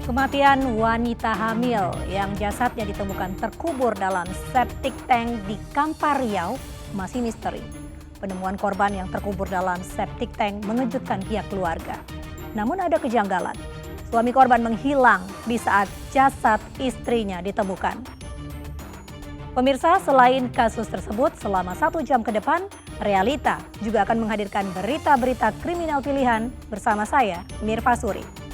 Kematian wanita hamil yang jasadnya ditemukan terkubur dalam septic tank di Kampar Riau masih misteri. Penemuan korban yang terkubur dalam septic tank mengejutkan pihak keluarga. Namun ada kejanggalan. Suami korban menghilang di saat jasad istrinya ditemukan. Pemirsa, selain kasus tersebut, selama 1 jam ke depan, Realita juga akan menghadirkan berita-berita kriminal pilihan bersama saya, Mirva Suri.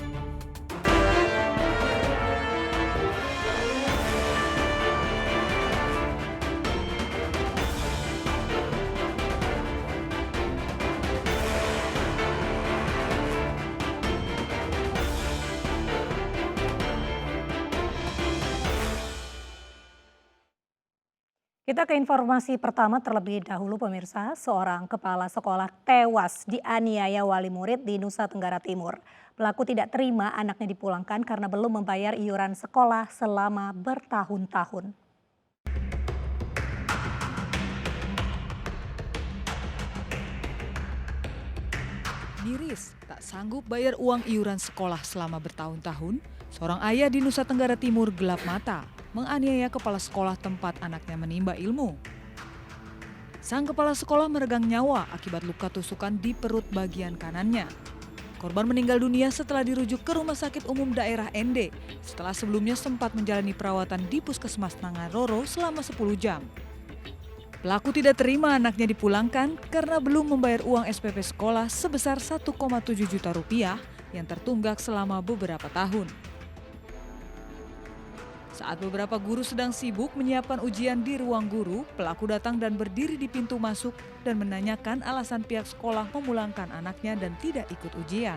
Kita ke informasi pertama terlebih dahulu pemirsa, seorang kepala sekolah tewas dianiaya wali murid di Nusa Tenggara Timur. Pelaku tidak terima anaknya dipulangkan karena belum membayar iuran sekolah selama bertahun-tahun. Miris, tak sanggup bayar uang iuran sekolah selama bertahun-tahun, seorang ayah di Nusa Tenggara Timur gelap mata menganiaya kepala sekolah tempat anaknya menimba ilmu. Sang kepala sekolah meregang nyawa akibat luka tusukan di perut bagian kanannya. Korban meninggal dunia setelah dirujuk ke Rumah Sakit Umum Daerah ND setelah sebelumnya sempat menjalani perawatan di Puskesmas Nangaroro selama 10 jam. Pelaku tidak terima anaknya dipulangkan karena belum membayar uang SPP sekolah sebesar 1,7 juta rupiah yang tertunggak selama beberapa tahun. Saat beberapa guru sedang sibuk menyiapkan ujian di ruang guru, pelaku datang dan berdiri di pintu masuk dan menanyakan alasan pihak sekolah memulangkan anaknya dan tidak ikut ujian.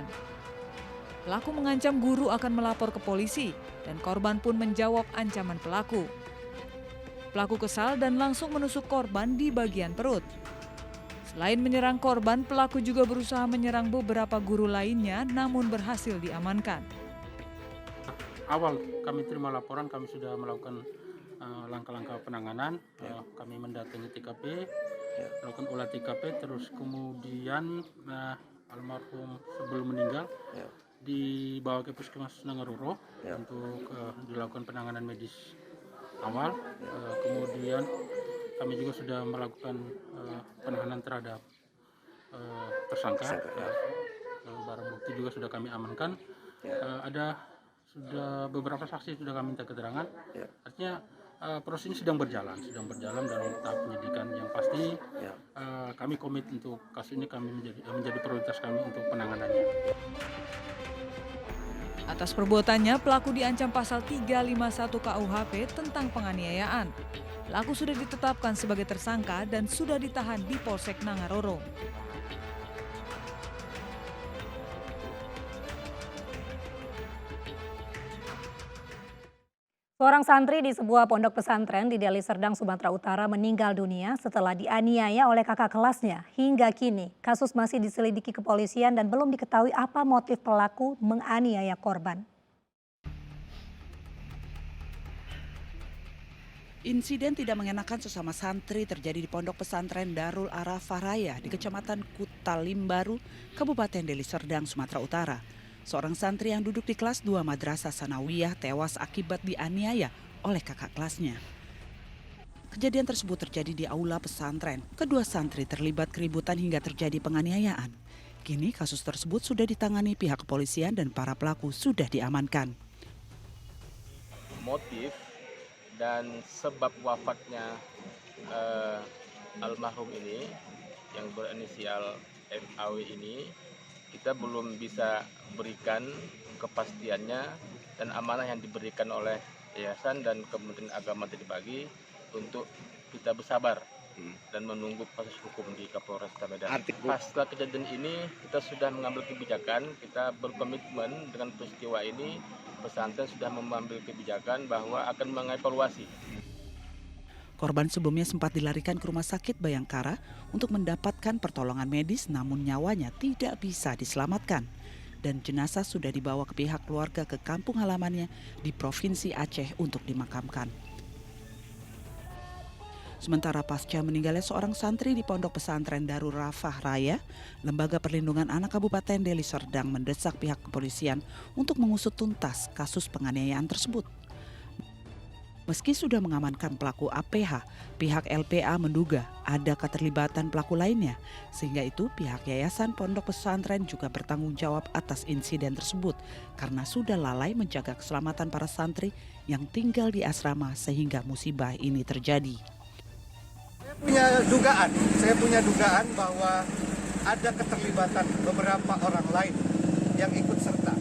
Pelaku mengancam guru akan melapor ke polisi dan korban pun menjawab ancaman pelaku. Pelaku kesal dan langsung menusuk korban di bagian perut. Selain menyerang korban, pelaku juga berusaha menyerang beberapa guru lainnya namun berhasil diamankan. Awal kami terima laporan, kami sudah melakukan langkah-langkah penanganan. Kami mendatangi TKP, melakukan olah TKP, terus kemudian almarhum sebelum meninggal dibawa ke Puskesmas Nangaroro untuk dilakukan penanganan medis awal. Kemudian kami juga sudah melakukan penahanan terhadap tersangka. Barang bukti juga sudah kami amankan. Sudah beberapa saksi sudah kami minta keterangan. Artinya proses ini sedang berjalan dalam tahap penyidikan. Yang pasti kami komit untuk kasus ini, kami menjadi prioritas kami untuk penanganannya. Atas perbuatannya, pelaku diancam pasal 351 KUHP tentang penganiayaan. Pelaku sudah ditetapkan sebagai tersangka dan sudah ditahan di Polsek Nangaroro. Seorang santri di sebuah pondok pesantren di Deli Serdang, Sumatera Utara meninggal dunia setelah dianiaya oleh kakak kelasnya. Hingga kini, kasus masih diselidiki kepolisian dan belum diketahui apa motif pelaku menganiaya korban. Insiden tidak mengenakan sesama santri terjadi di pondok pesantren Darul Arafah Raya di Kecamatan Kutalimbaru, Kabupaten Deli Serdang, Sumatera Utara. Seorang santri yang duduk di kelas 2 Madrasah Sanawiyah tewas akibat dianiaya oleh kakak kelasnya. Kejadian tersebut terjadi di aula pesantren. Kedua santri terlibat keributan hingga terjadi penganiayaan. Kini kasus tersebut sudah ditangani pihak kepolisian dan para pelaku sudah diamankan. Motif dan sebab wafatnya almarhum ini yang berinisial MAW ini kita belum bisa berikan kepastiannya, dan amanah yang diberikan oleh yayasan dan Kementerian Agama tadi pagi untuk kita bersabar dan menunggu proses hukum di Kapolres Medan. Pasca kejadian ini kita sudah mengambil kebijakan, kita berkomitmen dengan peristiwa ini, pesantren sudah mengambil kebijakan bahwa akan mengevaluasi. Korban sebelumnya sempat dilarikan ke Rumah Sakit Bayangkara untuk mendapatkan pertolongan medis, namun nyawanya tidak bisa diselamatkan. Dan jenazah sudah dibawa ke pihak keluarga ke kampung halamannya di Provinsi Aceh untuk dimakamkan. Sementara pasca meninggalnya seorang santri di Pondok Pesantren Darul Arafah Raya, Lembaga Perlindungan Anak Kabupaten Deli Serdang mendesak pihak kepolisian untuk mengusut tuntas kasus penganiayaan tersebut. Meski sudah mengamankan pelaku APH, pihak LPA menduga ada keterlibatan pelaku lainnya. Sehingga itu pihak Yayasan Pondok Pesantren juga bertanggung jawab atas insiden tersebut karena sudah lalai menjaga keselamatan para santri yang tinggal di asrama sehingga musibah ini terjadi. Saya punya dugaan bahwa ada keterlibatan beberapa orang lain yang ikut serta.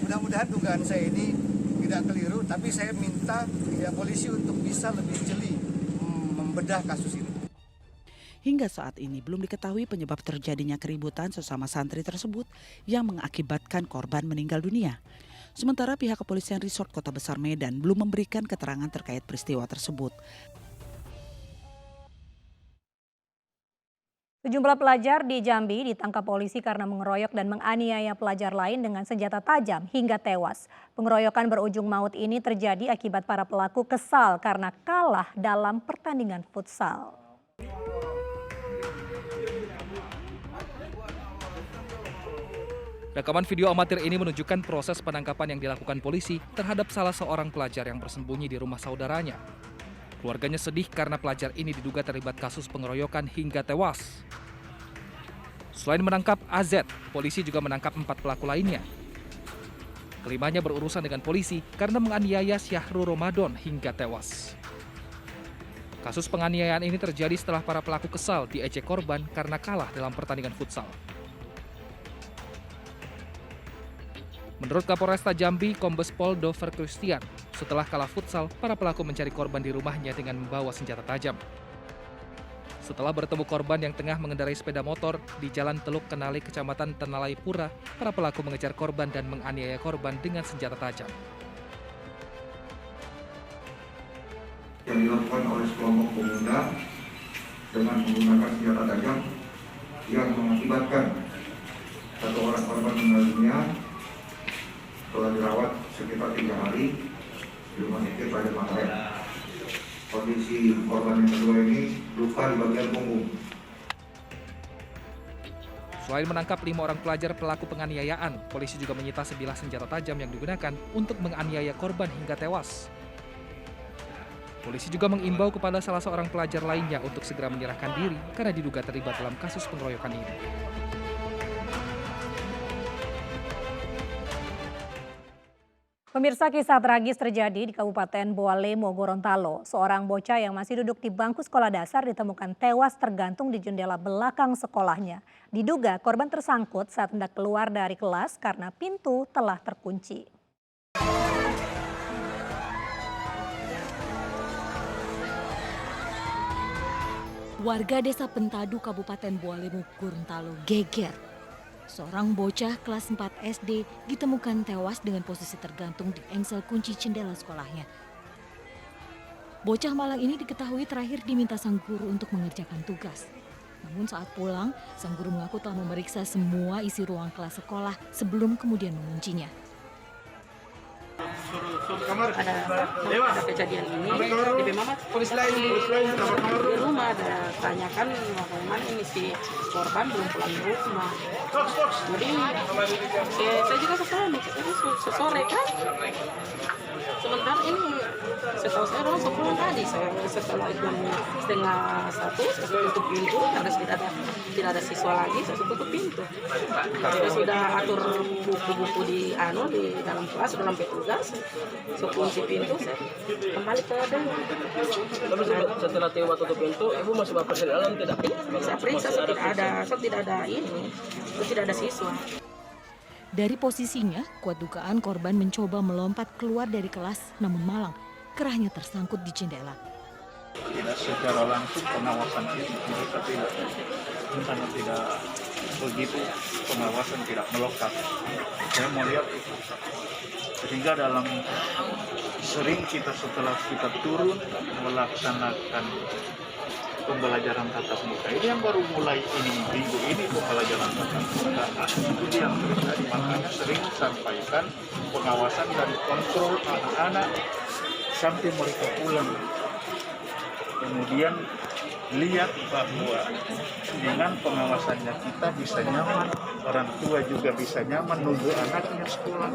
Mudah-mudahan dugaan saya ini tidak keliru, tapi saya minta polisi untuk bisa lebih jeli membedah kasus ini. Hingga saat ini belum diketahui penyebab terjadinya keributan sesama santri tersebut yang mengakibatkan korban meninggal dunia. Sementara pihak kepolisian Resort Kota Besar Medan belum memberikan keterangan terkait peristiwa tersebut. Sejumlah pelajar di Jambi ditangkap polisi karena mengeroyok dan menganiaya pelajar lain dengan senjata tajam hingga tewas. Pengeroyokan berujung maut ini terjadi akibat para pelaku kesal karena kalah dalam pertandingan futsal. Rekaman video amatir ini menunjukkan proses penangkapan yang dilakukan polisi terhadap salah seorang pelajar yang bersembunyi di rumah saudaranya. Keluarganya sedih karena pelajar ini diduga terlibat kasus pengeroyokan hingga tewas. Selain menangkap AZ, polisi juga menangkap 4 pelaku lainnya. Kelimanya berurusan dengan polisi karena menganiaya Syahrul Ramadan hingga tewas. Kasus penganiayaan ini terjadi setelah para pelaku kesal diejek korban karena kalah dalam pertandingan futsal. Menurut Kapolresta Jambi, Kombes Pol Dover Christian, setelah kalah futsal, para pelaku mencari korban di rumahnya dengan membawa senjata tajam. Setelah bertemu korban yang tengah mengendarai sepeda motor di Jalan Teluk Kenali, Kecamatan Tenalai Pura, para pelaku mengejar korban dan menganiaya korban dengan senjata tajam. Yang dilakukan oleh sekelompok pemuda dengan menggunakan senjata tajam yang mengakibatkan satu orang korban meninggal dunia telah dirawat sekitar 3 hari di rumah sakit Raden Matahari. Kondisi korban yang kedua ini luka di bagian punggung. Selain menangkap 5 orang pelajar pelaku penganiayaan, polisi juga menyita sebilah senjata tajam yang digunakan untuk menganiaya korban hingga tewas. Polisi juga mengimbau kepada salah seorang pelajar lainnya untuk segera menyerahkan diri karena diduga terlibat dalam kasus pengeroyokan ini. Pemirsa, kisah tragis terjadi di Kabupaten Boalemo, Gorontalo. Seorang bocah yang masih duduk di bangku sekolah dasar ditemukan tewas tergantung di jendela belakang sekolahnya. Diduga korban tersangkut saat hendak keluar dari kelas karena pintu telah terkunci. Warga Desa Pentadu, Kabupaten Boalemo, Gorontalo geger. Seorang bocah kelas 4 SD ditemukan tewas dengan posisi tergantung di engsel kunci jendela sekolahnya. Bocah malang ini diketahui terakhir diminta sang guru untuk mengerjakan tugas. Namun saat pulang, sang guru mengaku telah memeriksa semua isi ruang kelas sekolah sebelum kemudian menguncinya. Ada kejadian ini di Mama di rumah ada tanyakan bagaimana ini si korban belum pulang di rumah. Jadi saya juga sesore kan. Sementara ini setahu saya orang sebelum tadi setelah jam 12:30 saya tutup pintu karena tidak ada siswa lagi, saya tutup pintu. Saya sudah atur buku-buku di dalam kelas, dalam petugas, saya kunci pintu, saya kembali ke dalam. Tapi setelah Tewa tutup pintu, ibu masih bapak di dalam tidak? Saya periksa, tidak ada siswa. Dari posisinya, kuat dugaan korban mencoba melompat keluar dari kelas, namun malang kerahnya tersangkut di jendela. Tidak secara langsung pengawasan itu mereka tidak begitu, pengawasan tidak melekat. Saya melihat itu. Sehingga sering kita setelah kita turun melaksanakan pembelajaran tatap muka. Ini yang baru mulai minggu ini pembelajaran tatap muka. Itu yang terjadi. Makanya sering sampaikan pengawasan dan kontrol anak-anak sampai mereka pulang. kemudian lihat bahwa dengan pengawasannya kita bisa nyaman, orang tua juga bisa nyaman nunggu anaknya sekolah.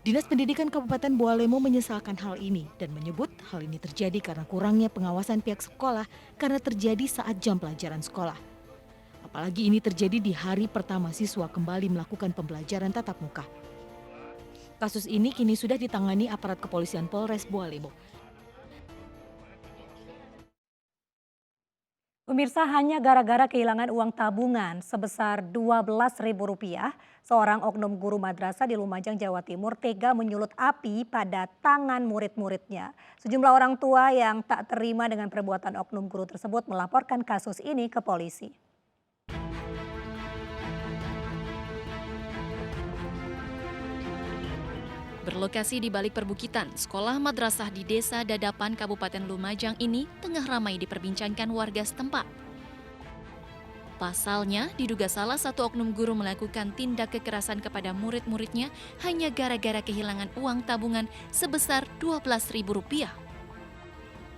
Dinas Pendidikan Kabupaten Bua-Lemo menyesalkan hal ini dan menyebut hal ini terjadi karena kurangnya pengawasan pihak sekolah karena terjadi saat jam pelajaran sekolah. Apalagi ini terjadi di hari pertama siswa kembali melakukan pembelajaran tatap muka. Kasus ini kini sudah ditangani aparat kepolisian Polres Bua-Lemo. Pemirsa, hanya gara-gara kehilangan uang tabungan sebesar Rp12.000, seorang oknum guru madrasah di Lumajang, Jawa Timur tega menyulut api pada tangan murid-muridnya. Sejumlah orang tua yang tak terima dengan perbuatan oknum guru tersebut melaporkan kasus ini ke polisi. Berlokasi di balik perbukitan, sekolah madrasah di Desa Dadapan, Kabupaten Lumajang ini tengah ramai diperbincangkan warga setempat. Pasalnya, diduga salah satu oknum guru melakukan tindak kekerasan kepada murid-muridnya hanya gara-gara kehilangan uang tabungan sebesar Rp12.000.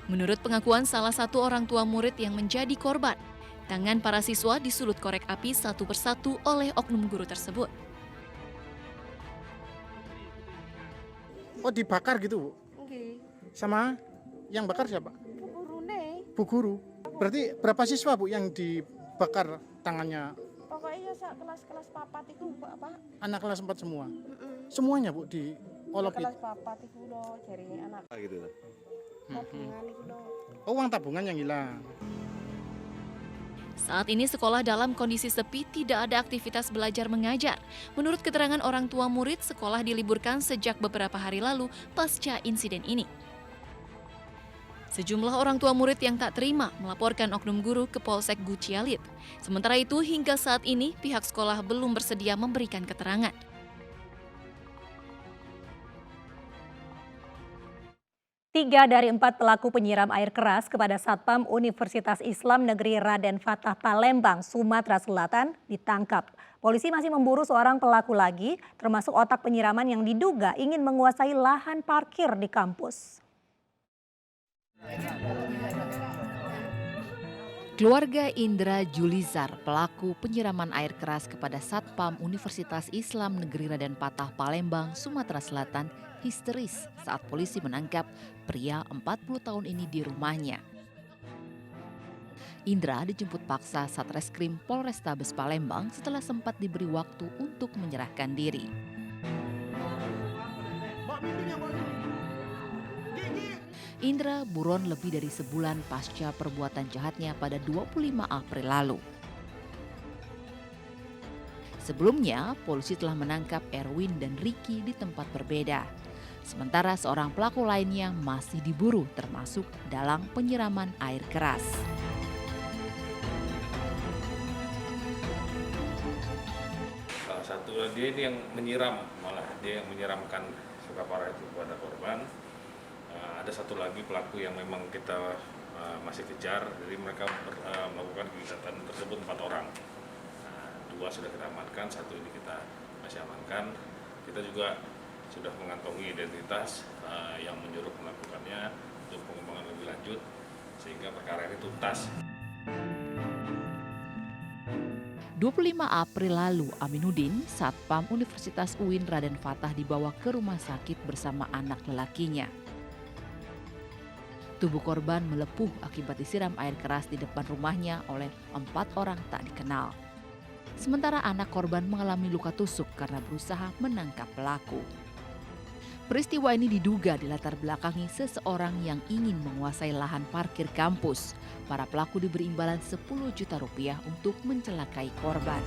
Menurut pengakuan salah satu orang tua murid yang menjadi korban, tangan para siswa disulut korek api satu persatu oleh oknum guru tersebut. Oh, dibakar gitu, Bu? Okay. Sama yang bakar siapa? Bu guru nih. Bu guru. Berarti berapa siswa, Bu, yang dibakar tangannya? Pokoknya kelas-kelas papat itu apa? Anak kelas 4 semua? Semuanya, Bu, di olop itu? Kelas papat itu loh, jaringnya anak. Gitu. Tabungan itu loh. Oh, uang tabungan yang hilang. Saat ini sekolah dalam kondisi sepi, tidak ada aktivitas belajar mengajar. Menurut keterangan orang tua murid, sekolah diliburkan sejak beberapa hari lalu pasca insiden ini. Sejumlah orang tua murid yang tak terima melaporkan oknum guru ke Polsek Gucialit. Sementara itu, hingga saat ini pihak sekolah belum bersedia memberikan keterangan. 3 dari 4 pelaku penyiram air keras kepada Satpam Universitas Islam Negeri Raden Fatah Palembang, Sumatera Selatan ditangkap. Polisi masih memburu seorang pelaku lagi, termasuk otak penyiraman yang diduga ingin menguasai lahan parkir di kampus. Keluarga Indra Julizar, pelaku penyiraman air keras kepada Satpam Universitas Islam Negeri Raden Fatah Palembang, Sumatera Selatan, histeris saat polisi menangkap pria 40 tahun ini di rumahnya. Indra dijemput paksa Satreskrim Polrestabes Palembang setelah sempat diberi waktu untuk menyerahkan diri. Indra buron lebih dari sebulan pasca perbuatan jahatnya pada 25 April lalu. Sebelumnya, polisi telah menangkap Erwin dan Ricky di tempat berbeda. Sementara seorang pelaku lainnya masih diburu, termasuk dalam penyiraman air keras. Salah satu dia ini yang menyiram, malah dia yang menyiramkan luka parah itu kepada korban. Ada satu lagi pelaku yang memang kita masih kejar, jadi mereka melakukan kegiatan tersebut 4 orang. 2 sudah kita amankan, 1 ini kita masih amankan. Kita juga sudah mengantongi identitas yang menyuruh melakukannya untuk pengembangan lebih lanjut sehingga perkara ini tuntas. 25 April lalu, Aminuddin, Satpam Universitas UIN Raden Fatah dibawa ke rumah sakit bersama anak lelakinya. Tubuh korban melepuh akibat disiram air keras di depan rumahnya oleh 4 orang tak dikenal. Sementara anak korban mengalami luka tusuk karena berusaha menangkap pelaku. Peristiwa ini diduga dilatar belakangi seseorang yang ingin menguasai lahan parkir kampus. Para pelaku diberi imbalan Rp10 juta untuk mencelakai korban.